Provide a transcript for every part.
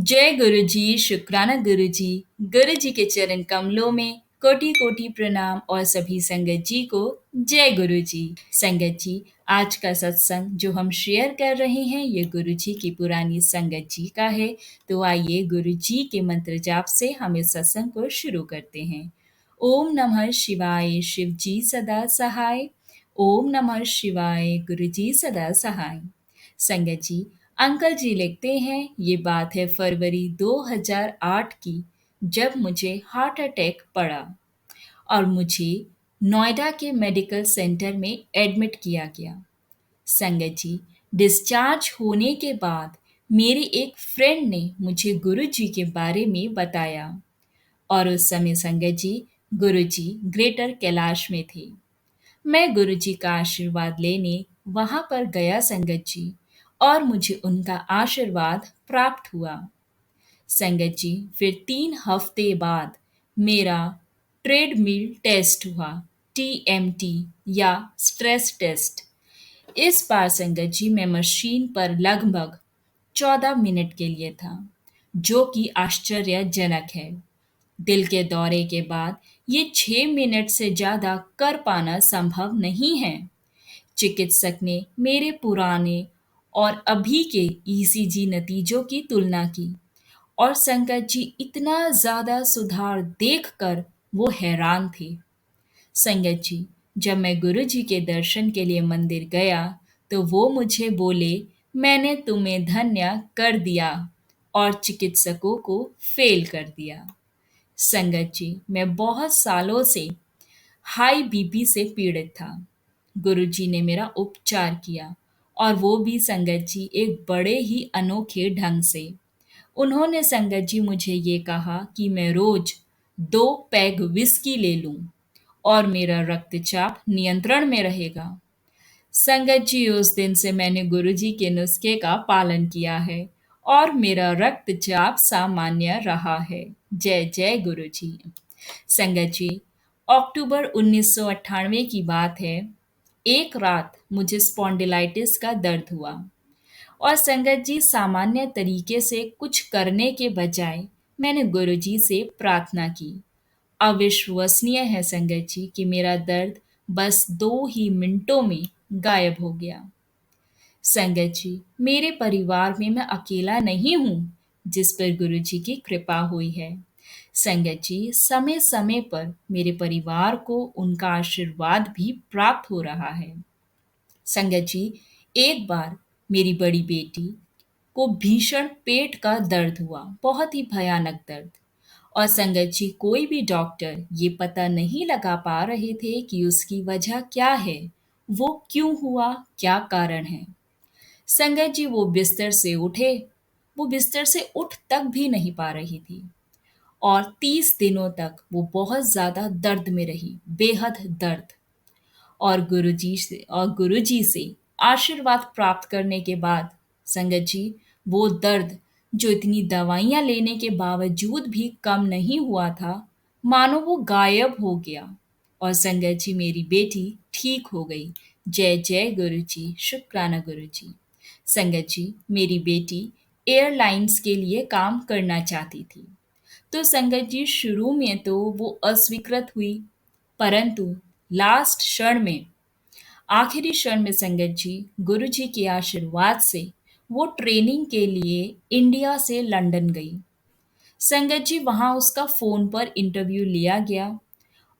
जय गुरु जी, शुक्राना गुरु जी। गुरु जी के चरण कमलों में कोटि कोटि प्रणाम और सभी संगत जी को जय गुरु जी। संगत जी, आज का सत्संग जो हम शेयर कर रहे हैं ये गुरु जी की पुरानी संगत जी का है। तो आइए गुरु जी के मंत्र जाप से हम इस सत्संग को शुरू करते हैं। ओम नमः शिवाय, शिव जी सदा सहाय। ओम नमः शिवाय, गुरु जी सदा सहाय। संगत जी, अंकल जी लिखते हैं, ये बात है फरवरी 2008 की, जब मुझे हार्ट अटैक पड़ा और मुझे नोएडा के मेडिकल सेंटर में एडमिट किया गया। संगत जी, डिस्चार्ज होने के बाद मेरे एक फ्रेंड ने मुझे गुरु जी के बारे में बताया और उस समय संगत जी, गुरु जी ग्रेटर कैलाश में थे। मैं गुरुजी का आशीर्वाद लेने वहां पर गया संगत जी, और मुझे उनका आशीर्वाद प्राप्त हुआ। संगत जी, फिर 3 हफ्ते बाद मेरा ट्रेडमिल टेस्ट हुआ, TMT या स्ट्रेस टेस्ट। इस बार संगत जी मैं मशीन पर लगभग 14 मिनट के लिए था, जो कि आश्चर्यजनक है। दिल के दौरे के बाद ये 6 मिनट से ज्यादा कर पाना संभव नहीं है। चिकित्सक ने मेरे पुराने और अभी के ECG नतीजों की तुलना की और संगत जी, इतना ज्यादा सुधार देखकर वो हैरान थे। संगत जी, जब मैं गुरु जी के दर्शन के लिए मंदिर गया तो वो मुझे बोले, मैंने तुम्हें धन्य कर दिया और चिकित्सकों को फेल कर दिया। संगत जी, मैं बहुत सालों से हाई बीपी से पीड़ित था। गुरुजी ने मेरा उपचार किया और वो भी संगत जी एक बड़े ही अनोखे ढंग से। उन्होंने संगत जी मुझे ये कहा कि मैं रोज 2 पैग विस्की ले लूं और मेरा रक्तचाप नियंत्रण में रहेगा। संगत जी, उस दिन से मैंने गुरुजी के नुस्खे का पालन किया है और मेरा रक्तचाप सामान्य रहा है। जय जय गुरुजी। संगत जी, अक्टूबर 1998 की बात है। एक रात मुझे स्पॉन्डिलाइटिस का दर्द हुआ और संगत जी, सामान्य तरीके से कुछ करने के बजाय मैंने गुरुजी से प्रार्थना की। अविश्वसनीय है संगत जी कि मेरा दर्द बस 2 ही मिनटों में गायब हो गया। संगत जी, मेरे परिवार में मैं अकेला नहीं हूँ जिस पर गुरुजी की कृपा हुई है। संगत जी, समय समय पर मेरे परिवार को उनका आशीर्वाद भी प्राप्त हो रहा है। संगत जी, एक बार मेरी बड़ी बेटी को भीषण पेट का दर्द हुआ, बहुत ही भयानक दर्द। और संगत जी, कोई भी डॉक्टर ये पता नहीं लगा पा रहे थे कि उसकी वजह क्या है, वो क्यों हुआ, क्या कारण है। संगत जी, वो बिस्तर से उठ तक भी नहीं पा रही थी और 30 दिनों तक वो बहुत ज्यादा दर्द में रही, बेहद दर्द। और गुरुजी से आशीर्वाद प्राप्त करने के बाद संगत जी, वो दर्द जो इतनी दवाइयां लेने के बावजूद भी कम नहीं हुआ था, मानो वो गायब हो गया। और संगत जी, मेरी बेटी ठीक हो गई। जय जय गुरुजी, शुक्राना गुरुजी। संगत जी, मेरी बेटी एयरलाइंस के लिए काम करना चाहती थी। तो संगत जी, शुरू में तो वो अस्वीकृत हुई, परंतु लास्ट क्षण में आखिरी क्षण में संगत जी, गुरु जी के आशीर्वाद से वो ट्रेनिंग के लिए इंडिया से लंदन गई। संगत जी, वहां उसका फोन पर इंटरव्यू लिया गया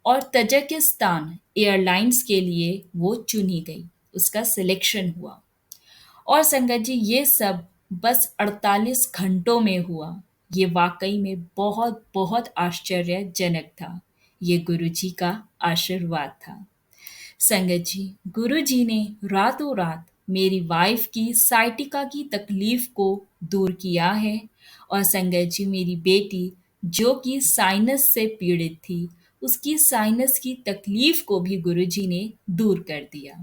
और तजाकिस्तान एयरलाइंस के लिए वो चुनी गई, उसका सिलेक्शन हुआ। और संगत जी, ये सब बस 48 घंटों में हुआ। ये वाकई में बहुत बहुत आश्चर्यजनक था। ये गुरु जी का आशीर्वाद था। संगत जी, गुरु जी ने रातों रात मेरी वाइफ की साइटिका की तकलीफ को दूर किया है। और संगत जी, मेरी बेटी जो कि साइनस से पीड़ित थी, उसकी साइनस की तकलीफ को भी गुरु जी ने दूर कर दिया।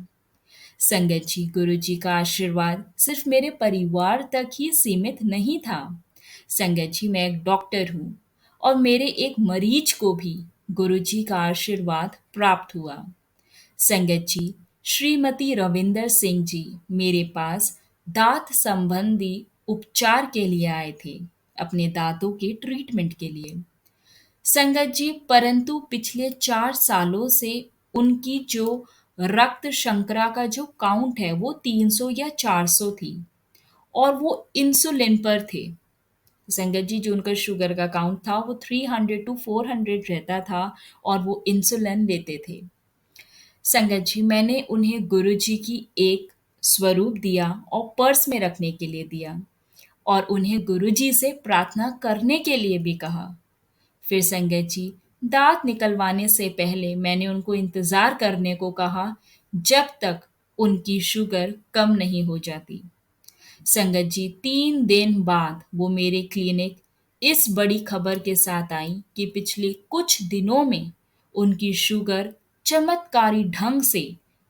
संगत जी, गुरु जी का आशीर्वाद सिर्फ मेरे परिवार तक ही सीमित नहीं था। संगत जी, मैं एक डॉक्टर हूँ और मेरे एक मरीज को भी गुरु जी का आशीर्वाद प्राप्त हुआ। संगत जी, श्रीमती रविंदर सिंह जी मेरे पास दांत संबंधी उपचार के लिए आए थे। अपने दांतों के ट्रीटमेंट के लिए। संगत जी, परंतु पिछले 4 सालों से उनकी जो रक्त शर्करा का जो काउंट है वो 300 या 400 थी, और वो इंसुलिन पर थे। संगत जी, जो उनका शुगर का काउंट था वो 300 टू 400 रहता था, और वो इंसुलिन लेते थे। संगत जी, मैंने उन्हें गुरु जी की एक स्वरूप दिया और पर्स में रखने के लिए दिया, और उन्हें गुरु जी से प्रार्थना करने के लिए भी कहा। फिर संगत जी, दांत निकलवाने से पहले मैंने उनको इंतजार करने को कहा, जब तक उनकी शुगर कम नहीं हो जाती। संगत जी, 3 दिन बाद वो मेरे क्लिनिक इस बड़ी खबर के साथ आई कि पिछले कुछ दिनों में उनकी शुगर चमत्कारी ढंग से,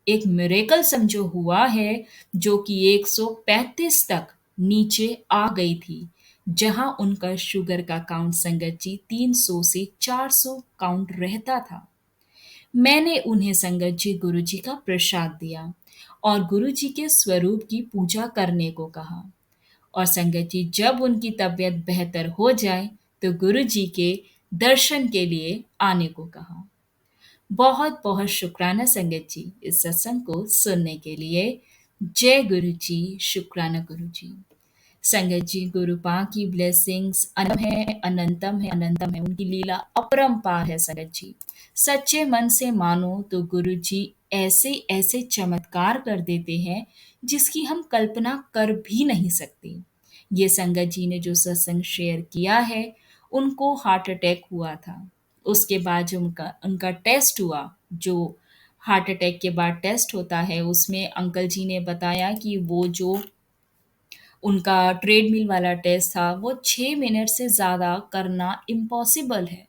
एक मिरेकल समझो हुआ है, जो कि 135 तक नीचे आ गई थी, जहां उनका शुगर का काउंट संगत जी 300 से 400 काउंट रहता था। मैंने उन्हें संगत जी गुरु जी का प्रसाद दिया और गुरु जी के स्वरूप की पूजा करने को कहा, और संगत जी जब उनकी तबीयत बेहतर हो जाए तो गुरु जी के दर्शन के लिए आने को कहा। बहुत बहुत शुक्राना संगत जी इस सत्संग को सुनने के लिए। जय गुरु जी, शुक्राना गुरु जी। संगत जी, गुरु पा की ब्लेसिंग्स अनंतम है, अनंतम है। उनकी लीला अपरंपार है संगत जी। सच्चे मन से मानो तो गुरु जी ऐसे ऐसे चमत्कार कर देते हैं जिसकी हम कल्पना कर भी नहीं सकते। ये संगत जी ने जो सत्संग शेयर किया है, उनको हार्ट अटैक हुआ था। उसके बाद जो उनका उनका टेस्ट हुआ, जो हार्ट अटैक के बाद टेस्ट होता है, उसमें अंकल जी ने बताया कि वो जो उनका ट्रेडमिल वाला टेस्ट था वो 6 मिनट से ज़्यादा करना इम्पॉसिबल है।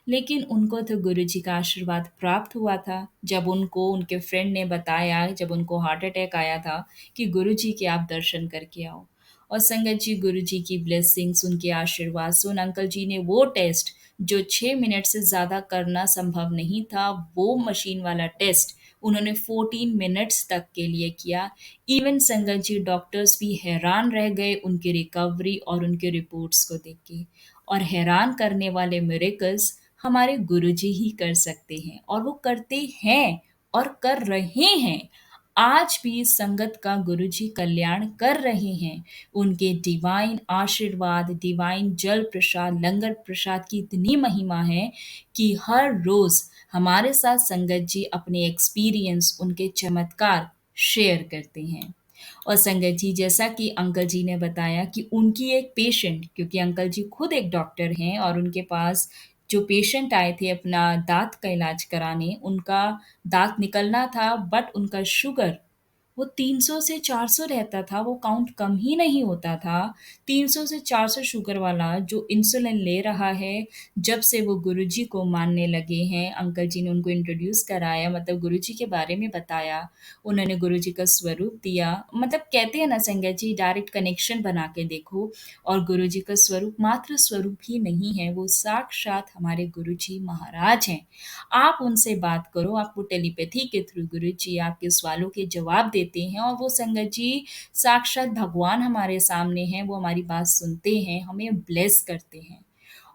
लेकिन उनको तो गुरु जी का आशीर्वाद प्राप्त हुआ था, जब उनको उनके फ्रेंड ने बताया, जब उनको हार्ट अटैक आया था, कि गुरु जी के आप दर्शन करके आओ। और संगत जी, गुरु जी की ब्लेसिंग्स, उनके आशीर्वाद से उन अंकल जी ने वो टेस्ट, जो 6 मिनट से ज़्यादा करना संभव नहीं था, वो मशीन वाला टेस्ट उन्होंने 14 मिनट्स तक के लिए किया। इवन संगत जी, डॉक्टर्स भी हैरान रह गए उनकी रिकवरी और उनके रिपोर्ट्स को देख के। और हैरान करने वाले मिरेकल्स हमारे गुरुजी ही कर सकते हैं, और वो करते हैं और कर रहे हैं। आज भी संगत का गुरुजी कल्याण कर रहे हैं। उनके डिवाइन आशीर्वाद, डिवाइन जल प्रसाद, लंगर प्रसाद की इतनी महिमा है कि हर रोज हमारे साथ संगत जी अपने एक्सपीरियंस, उनके चमत्कार शेयर करते हैं। और संगत जी, जैसा कि अंकल जी ने बताया कि उनकी एक पेशेंट, क्योंकि अंकल जी खुद एक डॉक्टर हैं और उनके पास जो पेशेंट आए थे अपना दाँत का इलाज कराने, उनका दाँत निकलना था, बट उनका शुगर वो 300 से 400 रहता था, वो काउंट कम ही नहीं होता था। 300 से 400 शुगर वाला जो इंसुलिन ले रहा है, जब से वो गुरुजी को मानने लगे हैं, अंकल जी ने उनको इंट्रोड्यूस कराया, मतलब गुरुजी के बारे में बताया, उन्होंने गुरुजी का स्वरूप दिया। मतलब कहते हैं ना संगत जी, डायरेक्ट कनेक्शन बना के देखो। और गुरुजी का स्वरूप मात्र स्वरूप ही नहीं है, वो साक्षात हमारे गुरुजी महाराज हैं। आप उनसे बात करो, आपको टेलीपैथी के थ्रू गुरुजी आपके सवालों के जवाब देते हैं, और वो संगत जी साक्षात भगवान हमारे सामने हैं, वो हमारी बात सुनते हैं, हमें ब्लेस करते हैं।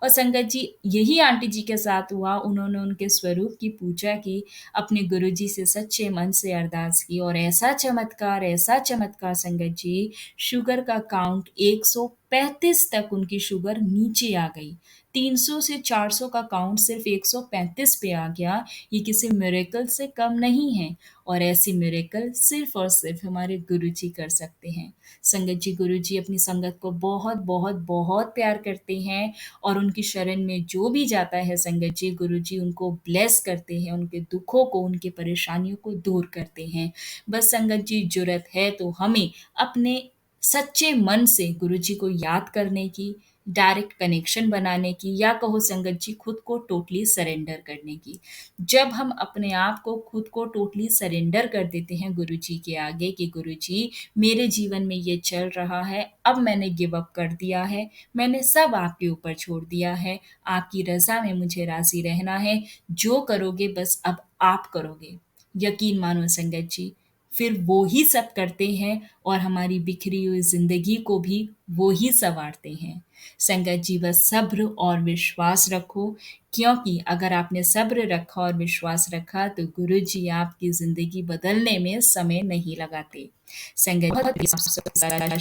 और संगत जी, यही आंटी जी के साथ हुआ। उन्होंने उनके स्वरूप की पूजा की, अपने गुरुजी से सच्चे मन से अरदास की, और ऐसा चमत्कार संगत जी, शुगर का काउंट 135 तक उनकी शुगर नीचे आ गई। 300 से 400 का काउंट सिर्फ 135 पे आ गया। ये किसी मिरेकल से कम नहीं है, और ऐसी मिरेकल सिर्फ और सिर्फ हमारे गुरुजी कर सकते हैं। संगत जी, गुरुजी अपनी संगत को बहुत बहुत बहुत प्यार करते हैं, और उनकी शरण में जो भी जाता है संगत जी, गुरुजी उनको ब्लेस करते हैं, उनके दुखों को, उनकी परेशानियों को दूर करते हैं। बस संगत जी, ज़रूरत है तो हमें अपने सच्चे मन से गुरुजी को याद करने की, डायरेक्ट कनेक्शन बनाने की, या कहो संगत जी खुद को टोटली सरेंडर करने की। जब हम अपने आप को, खुद को टोटली सरेंडर कर देते हैं गुरुजी के आगे कि गुरुजी, मेरे जीवन में ये चल रहा है, अब मैंने गिव अप कर दिया है, मैंने सब आपके ऊपर छोड़ दिया है, आपकी रज़ा में मुझे राज़ी रहना है, जो करोगे बस अब आप करोगे। यकीन मानो संगत जी, फिर वो ही सब करते हैं, और हमारी बिखरी हुई ज़िंदगी को भी वो ही सँवारते हैं। संगत जी बस सब्र और विश्वास रखो, क्योंकि अगर आपने सब्र रखा और विश्वास रखा तो गुरु जी आपकी ज़िंदगी बदलने में समय नहीं लगाते। संगत जी, बहुत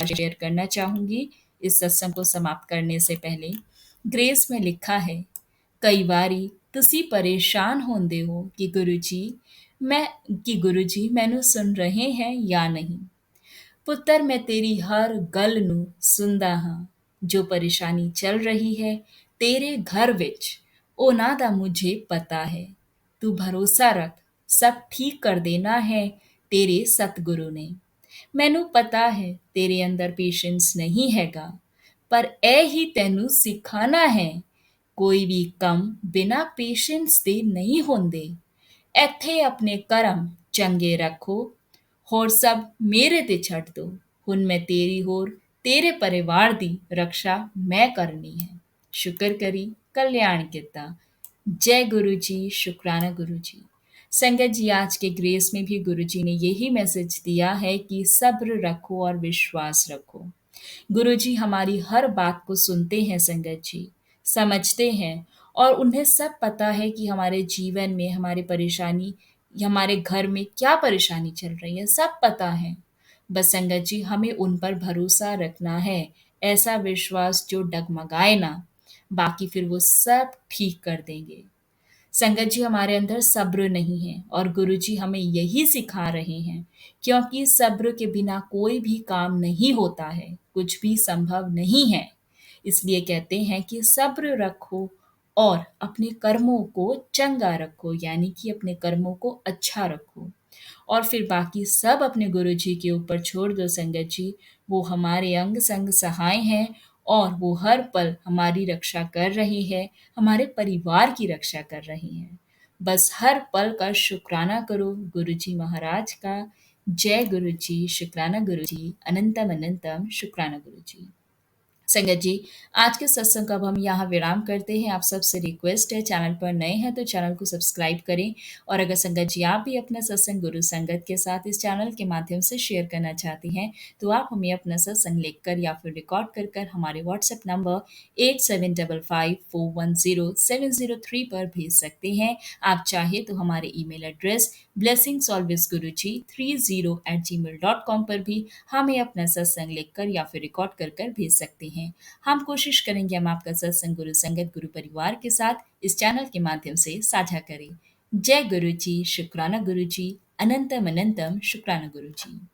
शेयर करना चाहूँगी इस सत्संग को समाप्त करने से पहले। ग्रेस में लिखा है, कई बारी तुसी परेशान होंदे हो कि मैं गुरु जी मैनू सुन रहे हैं या नहीं। ਪੁੱਤਰ ਮੈਂ ਤੇਰੀ ਹਰ ਗੱਲ ਨੂੰ ਸੁਣਦਾ ਹਾਂ ਜੋ ਪਰੇਸ਼ਾਨੀ ਚੱਲ ਰਹੀ ਹੈ ਤੇਰੇ ਘਰ ਵਿੱਚ ਉਹਨਾਂ ਦਾ ਮੁਝੇ ਪਤਾ ਹੈ ਤੂੰ ਭਰੋਸਾ ਰੱਖ ਸਭ ਠੀਕ ਕਰ ਦੇਣਾ ਹੈ ਤੇਰੇ ਸਤਿਗੁਰੂ ਨੇ ਮੈਨੂੰ ਪਤਾ ਹੈ ਤੇਰੇ ਅੰਦਰ ਪੇਸ਼ੈਂਸ ਨਹੀਂ ਹੈਗਾ ਪਰ ਇਹ ਹੀ ਤੈਨੂੰ ਸਿਖਾਣਾ ਹੈ ਕੋਈ ਵੀ ਕੰਮ ਬਿਨਾਂ ਪੇਸ਼ੈਂਸ ਦੇ ਨਹੀਂ ਹੁੰਦੇ ਇੱਥੇ ਆਪਣੇ ਕਰਮ ਚੰਗੇ ਰੱਖੋ ਹੋਰ ਸਭ ਮੇਰੇ ਤੇ ਛੱਡ ਦੋ ਹੁਣ ਮੈਂ ਤੇਰੀ ਹੋਰ ਤੇਰੇ ਪਰਿਵਾਰ ਦੀ ਰੱਖਿਆ ਮੈਂ करनी है शुक्र करी कल्याण किता जय गुरु जी शुक्राना गुरु जी संगत जी आज के ग्रेस में भी गुरु जी ने यही मैसेज दिया है कि सब्र रखो और विश्वास रखो गुरु जी हमारी हर बात को सुनते हैं संगत जी समझते हैं और उन्हें सब पता है कि हमारे जीवन में हमारी परेशानी या हमारे घर में क्या परेशानी चल रही है सब पता है बस संगत जी हमें उन पर भरोसा रखना है ऐसा विश्वास जो डगमगाए ना बाकी फिर वो सब ठीक कर देंगे संगत जी हमारे अंदर सब्र नहीं है और गुरु जी हमें यही सिखा रहे हैं क्योंकि सब्र के बिना कोई भी काम नहीं होता है कुछ भी संभव नहीं है इसलिए कहते हैं कि सब्र रखो और अपने कर्मों को चंगा रखो यानी कि अपने कर्मों को अच्छा रखो और फिर बाकी सब अपने गुरु जी के ऊपर छोड़ दो संगत जी वो हमारे अंग संग सहाय हैं और वो हर पल हमारी रक्षा कर रही है हमारे परिवार की रक्षा कर रही हैं बस हर पल का शुक्राना करो गुरु जी महाराज का जय गुरु जी शुक्राना गुरु जी अनंतम अनंतम शुक्राना गुरु जी संगत जी आज के सत्संग का अब हम यहाँ विराम करते हैं आप सबसे रिक्वेस्ट है चैनल पर नए हैं तो चैनल को सब्सक्राइब करें और अगर संगत जी आप भी अपना सत्संग गुरु संगत के साथ इस चैनल के माध्यम से शेयर करना चाहती हैं तो आप हमें अपना सत्संग लिखकर या फिर रिकॉर्ड कर कर हमारे व्हाट्सएप नंबर 8755410703 पर भेज सकते हैं आप चाहे तो हमारे ईमेल एड्रेस blessingsalwaysguruji30@gmail.com पर भी हमें अपना सत्संग लिखकर या फिर रिकॉर्ड कर कर भेज सकते हैं हम कोशिश करेंगे हम आपका सत्संग गुरु संगत गुरु परिवार के साथ इस चैनल के माध्यम से साझा करें जय गुरु जी शुक्राना गुरु जी अनंतम अनंतम शुक्राना गुरु जी